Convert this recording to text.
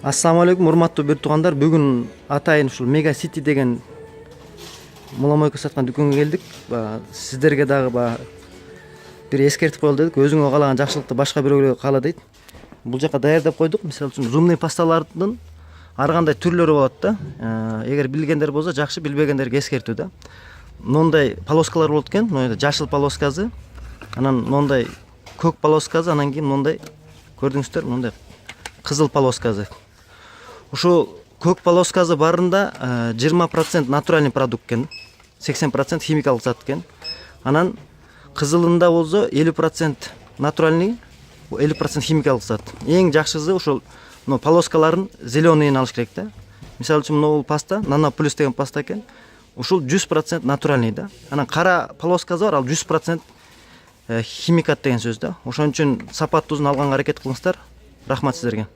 Ассаламу алейкум, урматтуу бир туугандар. Бүгүн атайын ушул Мега Сити деген муламойка саткан дүкөнгө келдик. Сиздерге дагы бир эскертип коелу дедик. Өзүңө каалаган жакшылыкты башка бирөөгө каала дейт. Бул жака даярдап койдук. Мисалы үчүн зубный пасталардын ар кандай түрлөрү болот да. Эгер билгендер болсо жакшы, билбегендерге эскертүү да. Мындай полоскалар болот экен. Мына жашыл полоскасы, анан мындай көк полоскасы, анан кийин мындай көрдүңүздөр, мындай кызыл полоскасы. Ушул көк полоскасы барында 20% натуральный продукт экен, 80% химикалык зат экен. Анан кызылында болсо 50% натуральный, 50% химикалык зат. Эң жакшысы ушул полоскаларын зеленыйын алыш керек да. Мисалы үчүн бул паста, Нано плюс деген паста экен. Ушул 100% натуральный да. Анан кара полоскасы бар, ал 100% химикат деген сөз да. Ошон үчүн сапаттуусун алганга аракет кылыңыздар. Рахмат сиздерге.